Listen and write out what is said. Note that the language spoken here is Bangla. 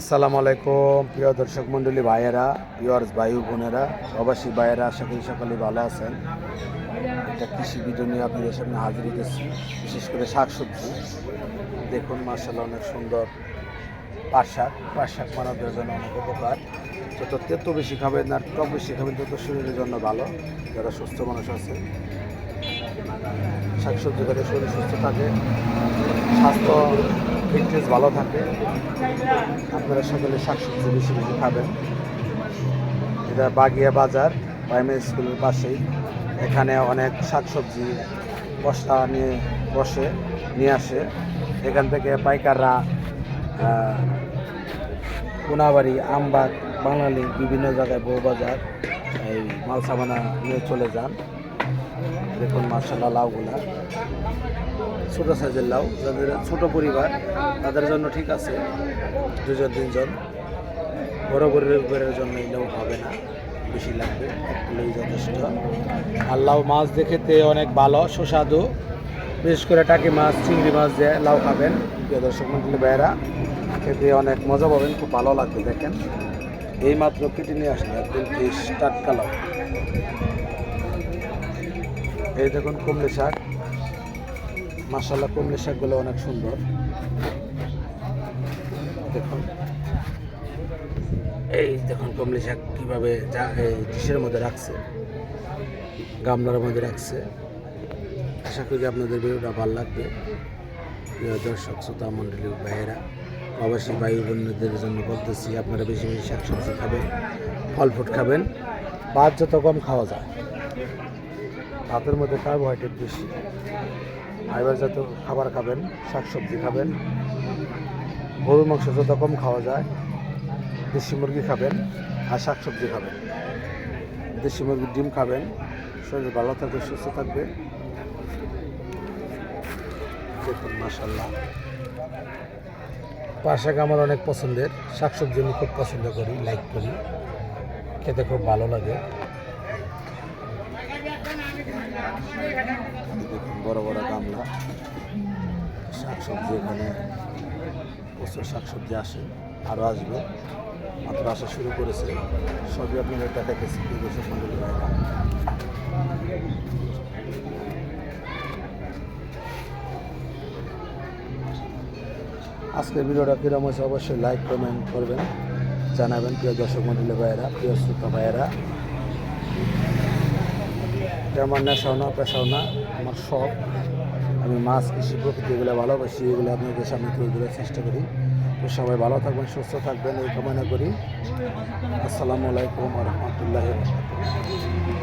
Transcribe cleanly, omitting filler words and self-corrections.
আসসালামু আলাইকুম প্রিয় দর্শক মণ্ডলী ভাইয়েরা, ভিউয়ার্স ভাই বোনেরা, প্রবাসী ভাইয়েরা, আশা করি সকলে ভালো আছেন। এটা কৃষি ভিডিও নিয়ে আপনাদের সামনে হাজির হয়েছি। বিশেষ করে শাকসবজি দেখুন, মাশাআল্লাহ অনেক সুন্দর। পাট শাক মানবদের জন্য অনেক উপকার। যত তেতো বেশি খাবেন আর টক বেশি খাবেন তত শরীরের জন্য ভালো। যারা সুস্থ মানুষ আছে, শাকসবজি খেলে শরীর সুস্থ থাকে, স্বাস্থ্য ফিটনেস ভালো থাকে। আপনারা সকলে শাকসবজি বেশি বেশি খাবেন। এটা বাগিয়া বাজার, প্রাইমারি স্কুলের পাশেই। এখানে অনেক শাকসবজি বস্তা নিয়ে আসে। এখান থেকে পাইকাররা কোনাবাড়ি, আমবাগ, বাঙালি বিভিন্ন জায়গায় বউবাজার এই মাল সামানা নিয়ে চলে যান। দেখুন মাশাআল্লাহ লাউগুলা ছোটো সাইজের লাউ। যাদের ছোট পরিবার তাদের জন্য ঠিক আছে, 2-3 জন। বড় পরিবারের জন্য এই লাউ হবে না, বেশি লাগবে, একটুই যথেষ্ট। আর লাউ মাছ দেখতে অনেক ভালো, সুস্বাদু। বিশেষ করে টাকি মাছ, চিংড়ি মাছ দিয়ে লাউ খাবেন প্রিয় দর্শক মন্ডলী ভাইয়েরা, খেতে অনেক মজা পাবেন, খুব ভালো লাগবে। দেখেন এই মাত্র কেটে নিয়ে আসলে একদম ফ্রেশ টাটকা লাউ। এই দেখুন কমলি শাক, মাশাআল্লাহ কমলি শাকগুলো অনেক সুন্দর। দেখুন এই দেখুন কমলি শাক কীভাবে এই ডিশের মধ্যে রাখছে, গামলার মধ্যে রাখছে। আশা করি আপনাদের ভিডিওটা ভালো লাগবে। প্রিয় দর্শক শ্রোতা মণ্ডলী ভাইয়েরা, প্রবাসী ভাই বোনদের জন্য বলতেছি, আপনারা বেশি বেশি শাকসবজি খাবেন, ফল ফ্রুট খাবেন। ভাত যত কম খাওয়া যায়, ভাতের মধ্যে কার্বোহাইড্রেট বেশি, ফাইবারজাত খাবার খাবেন, শাকসবজি খাবেন। গরুর মাংস যত কম খাওয়া যায়, দেশি মুরগি খাবেন আর শাকসবজি খাবেন। দেশি মুরগির ডিম খাবেন, শরীর ভালো থাকবে, সুস্থ থাকবে। দেখুন মাশাআল্লাহ, পাট শাক আমার অনেক পছন্দের। শাকসবজি আমি খুব পছন্দ করি, লাইক করি, খেতে খুব ভালো লাগে। দেখুন বড় বড় গামলা শাকসবজি, এখানে প্রচুর শাকসবজি আসে, আরও আসবে, মাত্র আসা শুরু করেছে। সবই আপনাদের দেখাইতেছি দর্শক মণ্ডলী ভাইরা। আজকের ভিডিওটা কীরকম হয়েছে অবশ্যই লাইক কমেন্ট করবেন, জানাবেন প্রিয় দর্শক মণ্ডলী ভাইয়েরা, প্রিয় শ্রোতা ভাইয়েরা। এটা আমার নেশাও না, পেশাও না, আমার শখ। আমি মাছ, কৃষি, প্রকৃতি এগুলো ভালোবাসি, এগুলো আপনাদের সামনে তুলে ধরার চেষ্টা করি। তো সবাই ভালো থাকবেন, সুস্থ থাকবেন এই কামনা করি। আসসালামু আলাইকুম ওয়া রাহমাতুল্লাহি ওয়া বারাকাতুহু।